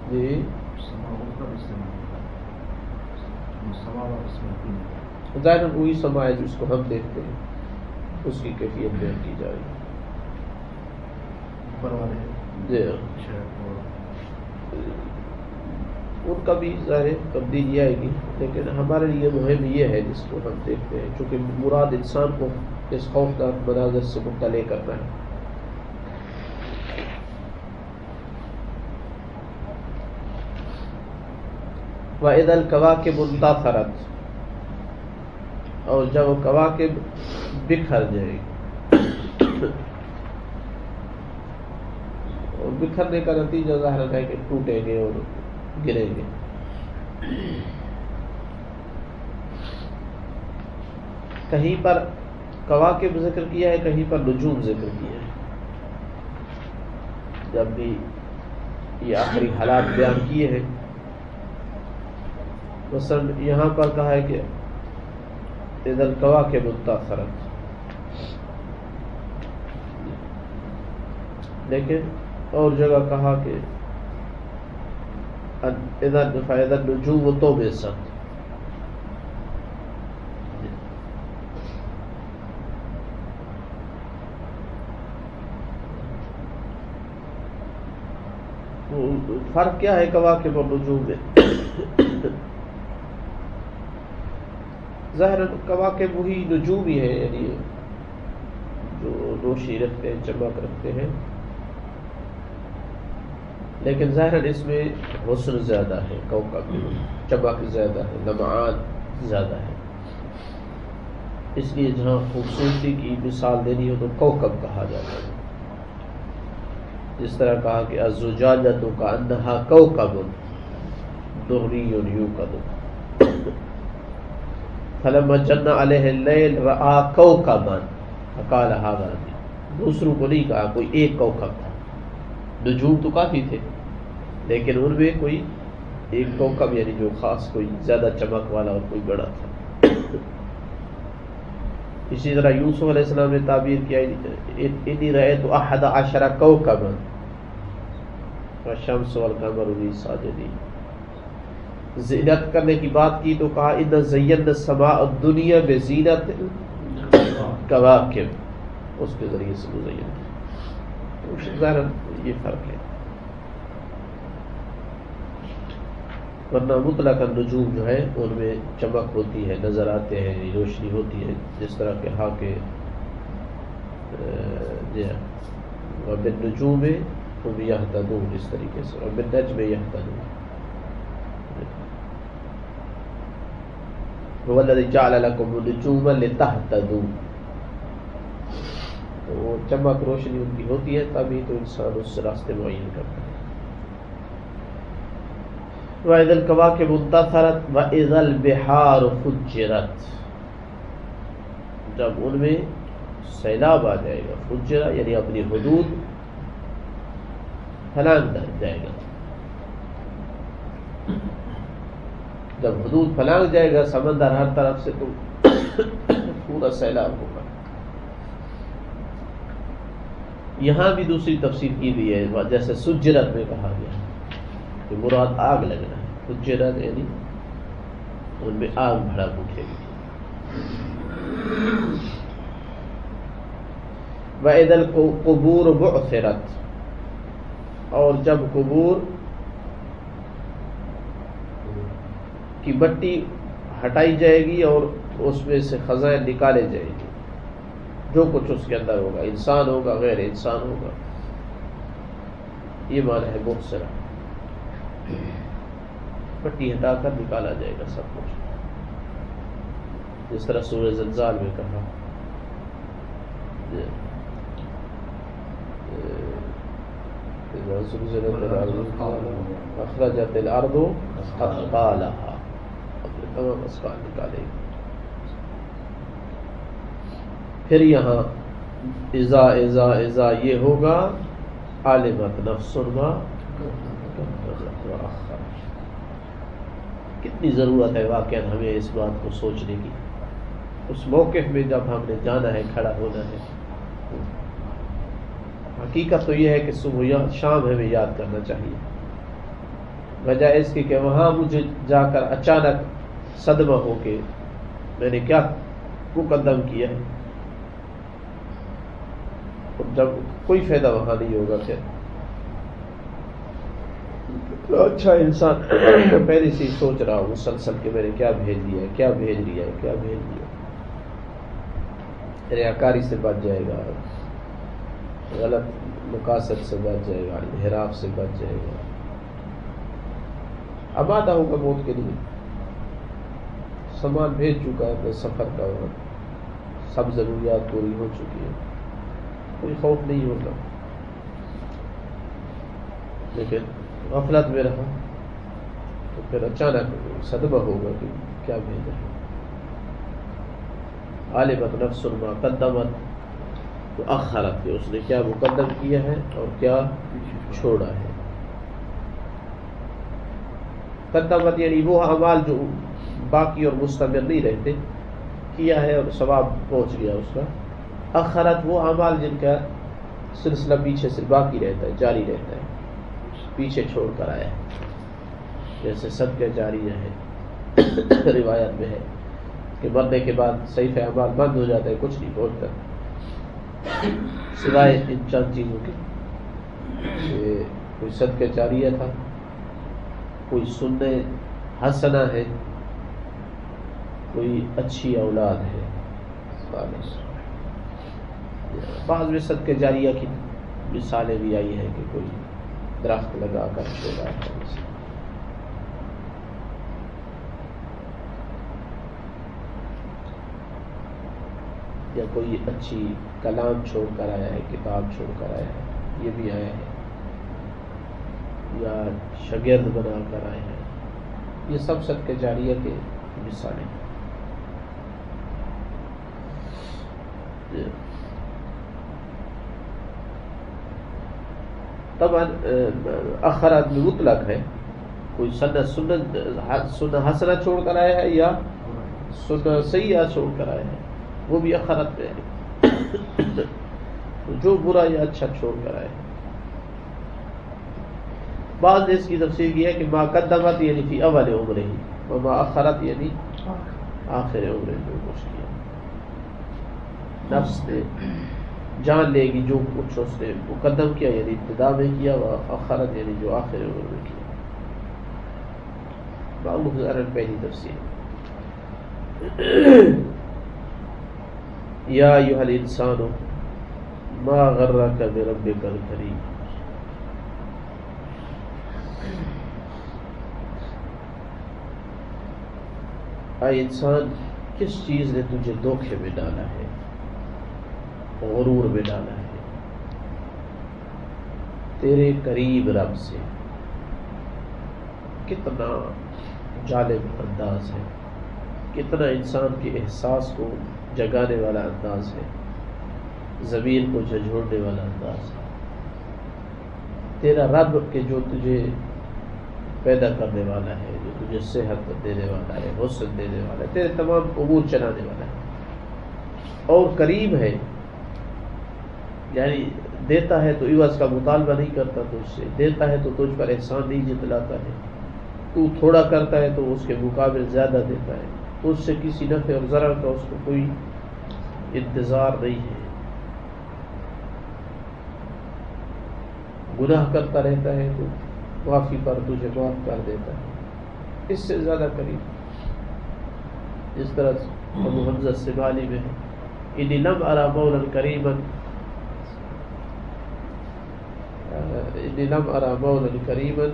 جی سما مفرد استعمال ہو رہا ہے، سما کا استعمال ظاہراً وہی سما ہے جس کو ہم دیکھتے ہیں، اس کی کیفیت بیان کی جائے گی. اوپر والے جی ان کا بھی ظاہر تبدیلی آئے گی، لیکن ہمارے لیے مہم یہ ہے جس کو ہم دیکھتے ہیں، چونکہ مراد انسان کو اس خوفناک مناظر سے مطلع کرنا ہے. وَإِذَا الْكَوَاكِبُ انتَثَرَتْ، اور جب کواکب بکھر جائے گی. اور بکھرنے کا نتیجہ ظاہر ہے کہ ٹوٹیں گے اور گریں گے. کہیں پر کواکب ذکر کیا ہے، کہیں پر نجوم ذکر کیا ہے. جب بھی یہ آخری حالات بیان کیے ہیں، مثلا یہاں پر کہا ہے کہ اذا الکواکب انتثرت، لیکن اور جگہ کہا کہ اذا النجوم طمست. فرق کیا ہے کواکب اور نجوم میں؟ ظاہر کواکب وہی نجوم ہی ہے، یعنی جو روشنی رکھتے ہیں، چمک رکھتے ہیں، لیکن ظاہر اس میں حسن زیادہ ہے، کوكب میں چمک زیادہ ہے، لمعات زیادہ ہے. اس لیے جہاں خوبصورتی کی مثال دینی ہو تو کوكب کہا جاتا ہے. جس طرح کہا کہ الزجاجۃ کأنہا کوكب درری یوقد، فلما جن علیہ اللیل رآ کوكبا فقال ھذا ربی. دوسروں کو نہیں کہا، کوئی ایک کوكب تھا. نجوم تو کافی تھے، لیکن ان میں کوئی ایک کوكب یعنی جو خاص کوئی زیادہ چمک والا اور کوئی بڑا تھا. اسی طرح یوسف علیہ السلام نے تعبیر کیا انی رأیت 11 کوکبا والشمس والقمر لی ساجدین. زینت کرنے کی بات کی تو کہا ان زینا السماء الدنیا بزینت الکواکب، اس کے ذریعے سے مزین. ظاہر یہ فرق ہے، ورنہ مطلق النجوم جو ہے ان میں چمک ہوتی ہے، نظر آتے ہیں، روشنی ہوتی ہے، جس طرح کہ ہاں کے وبالنجوم هم یہتدون، اس طریقے سے وبالنجم یہتدون. هو الذی جعل لکم النجوم لتہتدوا، تو وہ چمک روشنی ان کی ہوتی ہے تبھی تو انسان اس راستے معین کرتا ہے. وَإِذَا الْكَوَاكِبُ انتَثَرَتْ وَإِذَا الْبِحَارُ فُجِّرَتْ، جب ان میں سیلاب آ جائے گا، فجرہ یعنی اپنی حدود پھلانگ جائے گا. جب حدود پھلانگ جائے گا سمندر ہر طرف سے تو پورا سیلاب ہوگا. یہاں بھی دوسری تفسیر کی بھی ہے، جیسے سجرت میں کہا گیا کہ مراد آگ لگنا ہے. فجرت یعنی ان میں آگ بھڑک اٹھے گی. وَإِذَا الْقُبُورُ بُعْثِرَتْ، اور جب قبور کی مٹی ہٹائی جائے گی اور اس میں سے خزائن نکالے جائے گی، جو کچھ اس کے اندر ہوگا، انسان ہوگا، غیر انسان ہوگا. یہ معنی ہے بُعْثِرَ، مٹی ہٹا کر نکالا جائے گا سب کچھ، جس طرح سورہ زلزال میں کہا اخرجت الارض اثقالها، اپنے تمام اسقال نکالے گی. پھر یہاں اذا اذا اذا یہ ہوگا علمت نفس ما قدمت وأخرت. کتنی ضرورت ہے واقعا ہمیں اس بات کو سوچنے کی. اس موقف میں جب ہم نے جانا ہے، کھڑا ہونا ہے، حقیقت تو یہ ہے کہ صبح یا شام ہمیں یاد کرنا چاہیے، وجہ اس کی کہ وہاں مجھے جا کر اچانک صدمہ ہو کے میں نے کیا مقدم کیا ہے، اور جب کوئی فائدہ وہاں نہیں ہوگا پھر تو اچھا انسان پہلے سے ہی سوچ رہا ہوں مسلسل کہ میں نے کیا بھیج دیا ہے، کیا بھیج دیا ہے، کیا بھیج دیا. ریاکاری سے بچ جائے گا، غلط مقاصد سے بچ جائے گا، انحراف سے بچ جائے گا، آمادہ ہوگا موت کے لیے. سامان بھیج چکا ہے اپنے سفر کا، سب ضروریات پوری ہو چکی ہے، کوئی خوف نہیں ہوگا. لیکن غفلت میں رہا تو پھر اچانک صدمہ ہوگا کہ کیا بھیجا ہے. علمت نفس ما قدمت وأخرت، کہ اس نے کیا مقدم کیا ہے اور کیا چھوڑا ہے. قدمت یعنی وہ اعمال جو باقی اور مستمر نہیں رہتے، کیا ہے اور ثواب پہنچ گیا اس کا. اخرت وہ اعمال جن کا سلسلہ پیچھے سے باقی رہتا ہے، جاری رہتا ہے، پیچھے چھوڑ کر آیا ہے. جیسے صدقہ جاریہ ہے، روایت میں ہے کہ مرنے کے بعد صحیفہ اعمال بند ہو جاتا ہے، کچھ نہیں پہنچتا سوائے ان چند چیزوں کے. کوئی صدقہ جاریہ تھا، کوئی سنہ حسنہ ہے، کوئی اچھی اولاد ہے. بعض میں صدقہ جاریہ کی مثالیں بھی آئی ہیں کہ کوئی درخت لگا کر چھوڑا ہے، یا کوئی اچھی کلام چھوڑ کر آیا ہے، کتاب چھوڑ کر آیا ہے، یہ بھی آیا ہے، یا شاگرد بنا کر آئے ہیں. یہ سب صدقہ جاریہ کے مثالیں ہیں. طبعا اخرت مطلق ہے، کوئی سنہ حسنہ چھوڑ کر آیا ہے یا سنہ سیئہ چھوڑ کر آیا ہے. وہ بھی آخرت میں ہے. جو برا یا اچھا چھوڑ کر آئے. بعض نے اس کی تفسیر کی ہے کہ ما قدمت یعنی فی اول عمرہ ہی، وما اخرت یعنی آخر عمرہ، جو کچھ کیا نفس نے جان لے گی جو کچھ اس نے مقدم کیا یعنی ابتدا میں کیا، و اخرت یعنی جو آخر عمر میں کیا. معلوم پہلی تفسیر. یا ایھا الانسان ما غرک بربک الکریم. اے انسان، کس چیز نے تجھے دھوکے میں ڈالا ہے، غرور میں ڈالا ہے؟ تیرے قریب رب سے. کتنا جالب انداز ہے، کتنا انسان کے احساس کو جگانے والا انداز ہے، ضمیر کو جھنجھوڑنے والا انداز ہے. تیرا رب کہ جو تجھے پیدا کرنے والا ہے، جو تجھے صحت دینے والا ہے، حسن دینے والا ہے، تیرے تمام امور چلانے والا ہے، اور قریب ہے. یعنی دیتا ہے تو عوض کا مطالبہ نہیں کرتا تجھ سے، دیتا ہے تو تجھ پر احسان نہیں جتلاتا ہے. تو تھوڑا کرتا ہے تو اس کے مقابل زیادہ دیتا ہے. تو اس سے کسی نفع اور ضرر کا اس کو کوئی انتظار نہیں ہے. گناہ کرتا رہتا ہے تو معافی پر تجھے معاف کر دیتا ہے. اس سے زیادہ قریب. اس طرح ابو حمزہ سبالی میں ہے، انی لم ارى مولا کریما، انی لم ارى مولا کریما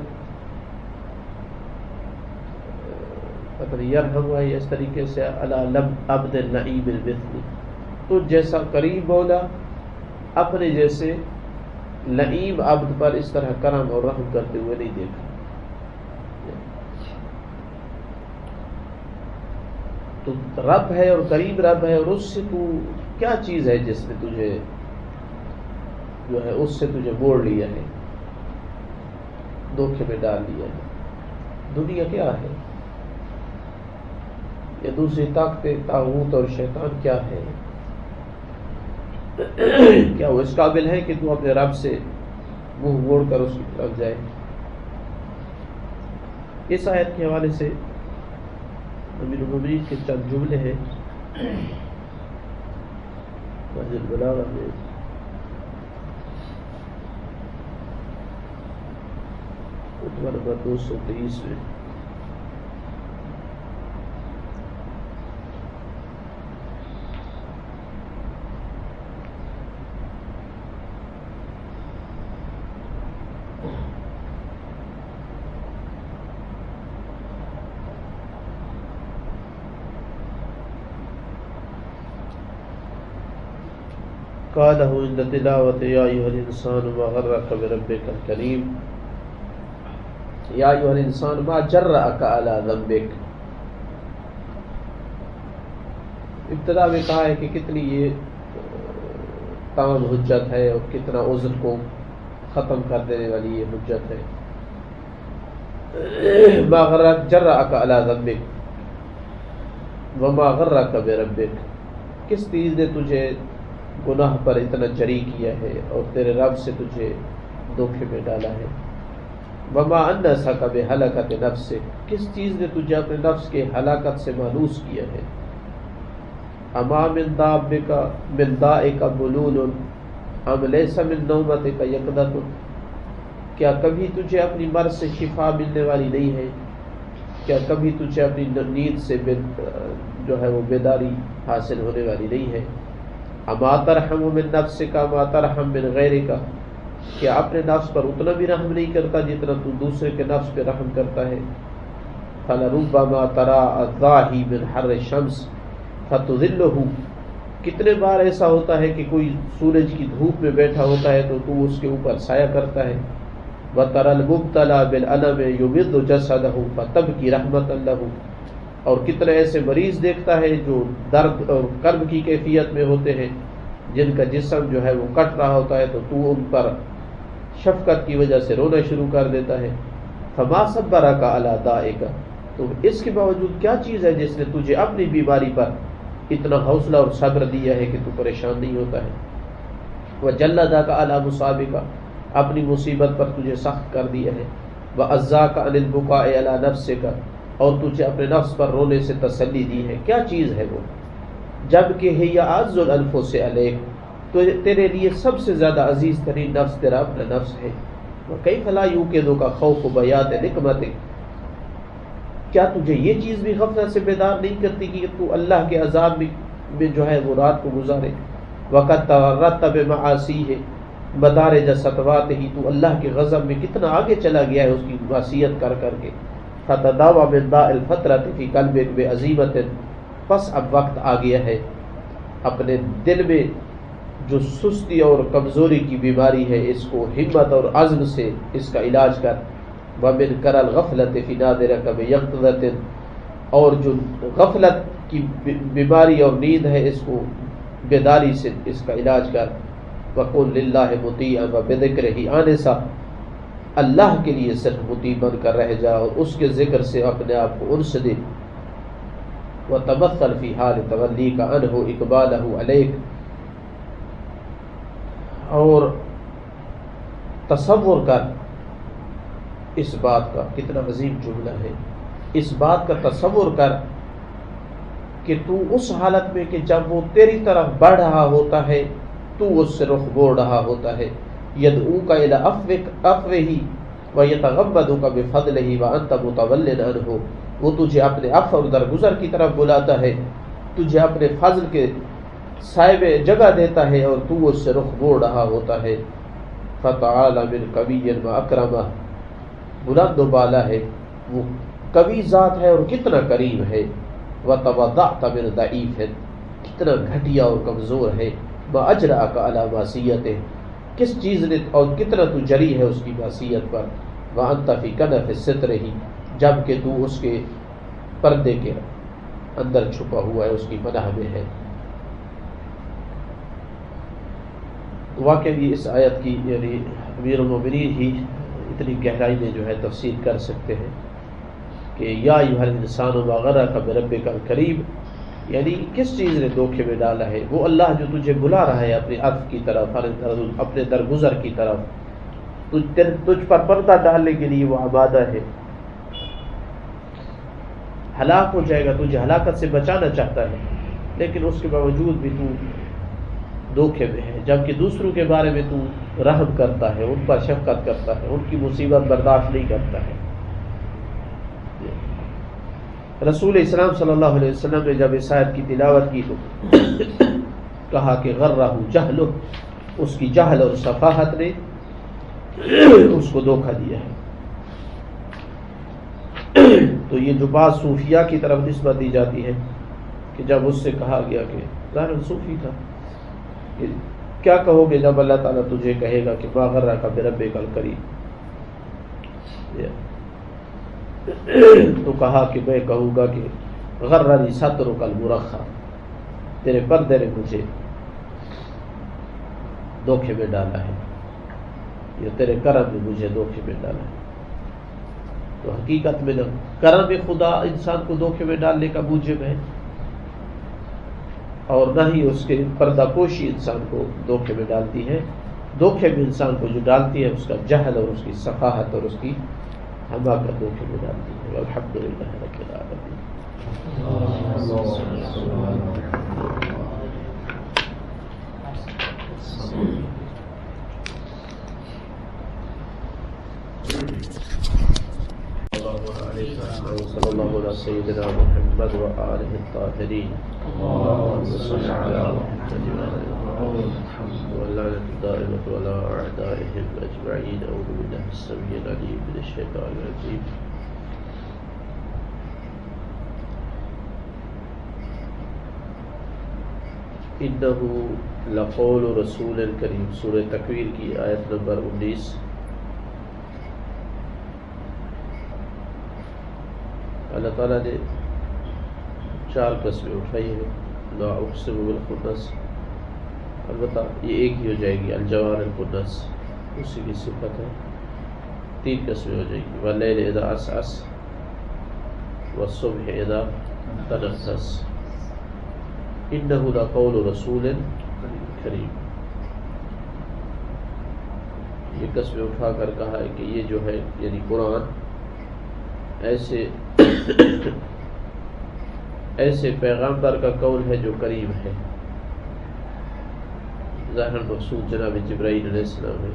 پتہ نہیں یرحم ہے اس طریقے سے، علی لم عبد النعیم المثل. تو جیسا قریب مولا اپنے جیسے لئیم عبد پر اس طرح کرم اور رحم کرتے ہوئے نہیں دیکھا. تو رب ہے اور قریب رب ہے، اور اس سے تو کیا چیز ہے جس نے تجھے جو ہے اس سے تجھے موڑ لیا ہے، دھوکے میں ڈال لیا ہے؟ دنیا کیا ہے؟ یا دوسری طاقتیں، طاغوت اور شیطان کیا ہے؟ کیا وہ اس قابل ہے کہ تو اپنے رب سے منہ موڑ کر اس کی طرف جائے؟ اس آیت کے حوالے سے امیر المومنین کے چند جملے ہیں نہج البلاغہ میں. خطبہ نمبر 223 میں قالہ عند تلاوت یا ایھا الانسان ما غرک بربک الکریم. یا ایھا الانسان ما جرأک علی ذنبک. ابتدا میں کہا ہے کہ کتنی یہ تمام حجت ہے اور کتنا عذر کو ختم کر دینے والی یہ حجت ہے. ما غرک جرأک علی ذنبک وما غرک بربک. کس چیز نے تجھے گناہ پر اتنا جری کیا ہے اور تیرے رب سے تجھے دھوکے میں ڈالا ہے؟ وما انسک بہلاکت نفسک. کس چیز نے تجھے اپنے نفس کے ہلاکت سے مانوس کیا ہے؟ اما من دائک ملول ام لیس من نومتک یقظۃ. کیا کبھی تجھے اپنی مرض سے شفا ملنے والی نہیں ہے؟ کیا کبھی تجھے اپنی نیند سے جو ہے وہ بیداری حاصل ہونے والی نہیں ہے؟ اما ترحم من نفسک اما ترحم من غیرک. کیا اپنے نفس پر اتنا بھی رحم نہیں کرتا جتنا تو دوسرے کے نفس پہ رحم کرتا ہے؟ فلربما ترى الضاحی من حر الشمس فتظلہ. کتنے بار ایسا ہوتا ہے کہ کوئی سورج کی دھوپ میں بیٹھا ہوتا ہے تو اس کے اوپر سایہ کرتا ہے. وترى المبتلى بالألم يمد جسده فتبكي رحمة له. اور کتنے ایسے مریض دیکھتا ہے جو درد اور کرب کی کیفیت میں ہوتے ہیں، جن کا جسم جو ہے وہ کٹ رہا ہوتا ہے تو ان پر شفقت کی وجہ سے رونا شروع کر دیتا ہے. فما صبرک علی دائک. تو اس کے باوجود کیا چیز ہے جس نے تجھے اپنی بیماری پر اتنا حوصلہ اور صبر دیا ہے کہ تو پریشان نہیں ہوتا ہے. وَجَلَّدَكَ عَلَى مُصَابِكَ اپنی مصیبت پر تجھے سخت کر دیا ہے. وَأَزَّاكَ عَنِ الْبُكَاءِ عَلَى نَفْسِكَ اور تجھے اپنے نفس پر رونے سے تسلی دی ہے. کیا چیز ہے وہ؟ جبکہ ہے یا اعز الانفس علیک تو تیرے لیے سب سے زیادہ عزیز ترین نفس تیرا اپنا نفس ہے. وَكَيْفَ لَا يُوقِظُكَ خَوْفُ بَيَاتِ نِقْمَتِكَ کیا تجھے یہ چیز بھی غفلت سے بیدار نہیں کرتی کہ تو اللہ کے عذاب میں جو ہے وہ رات کو گزارے. وَقَدْ تَوَرَّطْتَ بِمَعَاصِيهِ مَدَارِجَ سَطْوَاتِهِ تو اللہ کے غضب میں کتنا آگے چلا گیا ہے اس کی معصیت کر کر کے. فَتَدَاوَى مِنْ دَاءِ الْفَطْرَةِ فِي قَلْبِكَ بِعَزِيمَةٍ پس اب وقت آ گیا ہے اپنے دل میں جو سستی اور کمزوری کی بیماری ہے اس کو ہمت اور عزم سے اس کا علاج کر. وَمِنْ كَرَ الْغَفْلَةِ فِي نَادِرَكَ بِيَقْظَةٍ اور جو غفلت کی بیماری اور نیند ہے اس کو بیداری سے اس کا علاج کر. وَقُلْ لِلَّهِ مُطِيعًا وَبِذِكْرِهِ آنسا اللہ کے لیے صرف مطیع بن کر رہ جا اور اس کے ذکر سے اپنے آپ کو انس دے. وَتَمَثَّلْ فِي حَالِ تَوَلِّيكَ عَنْهُ إِقْبَالَهُ عَلَيْكَ اور تصور کر اس بات کا کتنا عظیم جملہ ہے. اس بات کا تصور کر کہ تو اس حالت میں کہ جب وہ تیری طرف بڑھ رہا ہوتا ہے تو اس سے رخ موڑ رہا ہوتا ہے. يدعوك إلى عفوه ويتغمدك بفضله وأنت متول عنه وہ تجھے اپنے عفو اور درگزر کی طرف بلاتا ہے تجھے اپنے فضل کے سائے میں جگہ دیتا ہے اور تو اس سے رخ موڑ رہا ہوتا ہے. فتعال من قوی و اکرمہ بلند و بالا ہے وہ قوی ذات ہے اور کتنا کریم ہے. وتوضعت من ضعیف کتنا گھٹیا اور کمزور ہے. واجرأک علی معصیتہ کس چیز نے اور کتنا تو جری ہے اس کی معصیت پر. وانت فی کنف سترہ جب کہ تو اس کے پردے کے اندر چھپا ہوا ہے اس کی پناہ میں ہے. واقعی اس آیت کی یعنی امیر المومنین ہی اتنی گہرائی میں جو ہے تفسیر کر سکتے ہیں کہ یا ایھا الانسان ما غرک بربک الکریم یعنی کس چیز نے دھوکے میں ڈالا ہے. وہ اللہ جو تجھے بلا رہا ہے اپنے عفو کی طرف اپنے درگزر کی طرف تجھ پر پردہ ڈالنے کے لیے وہ آمادہ ہے. ہلاک ہو جائے گا تجھے ہلاکت سے بچانا چاہتا ہے لیکن اس کے باوجود بھی تو دھوکے میں ہے. جبکہ دوسروں کے بارے میں تو رحم کرتا ہے ان پر شفقت کرتا ہے ان کی مصیبت برداشت نہیں کرتا ہے. رسول اسلام صلی اللہ علیہ وسلم نے جب اس آیت کی تلاوت کی تو کہا کہ غرہ جہل اس کی جہل اور سفاہت نے اس کو دھوکہ دیا ہے. تو یہ جو بعض صوفیہ کی طرف نسبت دی جاتی ہے کہ جب اس سے کہا گیا کہ ظاہر صوفی تھا کہ کیا کہو گے جب اللہ تعالیٰ تجھے کہے گا کہ ما غرک بربک الکریم تو کہا کہ میں کہوں گا کہ غرنی سترک المرخی تیرے پردے نے مجھے دھوکے میں ڈالا ہے یا تیرے کرم نے مجھے دھوکے میں ڈالا ہے. تو حقیقت میں نہ کرم خدا انسان کو دھوکے میں ڈالنے کا موجب ہے اور نہ ہی اس کے پردہ پوشی انسان کو دھوکے میں ڈالتی ہے. دھوکے میں انسان کو جو ڈالتی ہے اس کا جہل اور اس کی سفاہت اور اس کی حماقت دھوکے میں ڈالتی ہے. الحمدللہ رب العالمین. صلی اللہ علیہ سیدنا محمد و آلہ الطاہرین صلی اللہ واللعنة الدائمة على أعدائهم أجمعين. أعوذ بالله السميع العليم من الشيطان الرجيم. إنه لقول رسول کریم سورہ تکویر کی آیت نمبر 19. اللہ تعالیٰ نے 4 قسمیں اٹھائی ہیں. لا اقسم بالخنس البتہ یہ ایک ہی ہو جائے گی الجوار الکنس اسی کی صفت ہے. 3 قسمیں ہو جائیں گی واللیل اذا عسعس والصبح اذا تنفس. انہ لقول رسول کریم. یہ قسم اٹھا کر کہا ہے کہ یہ جو ہے یعنی قرآن ایسے پیغمبر کا قول ہے جو کریم ہے. ظاہر مقصود جناب جبرائیل علیہ السلام ہے.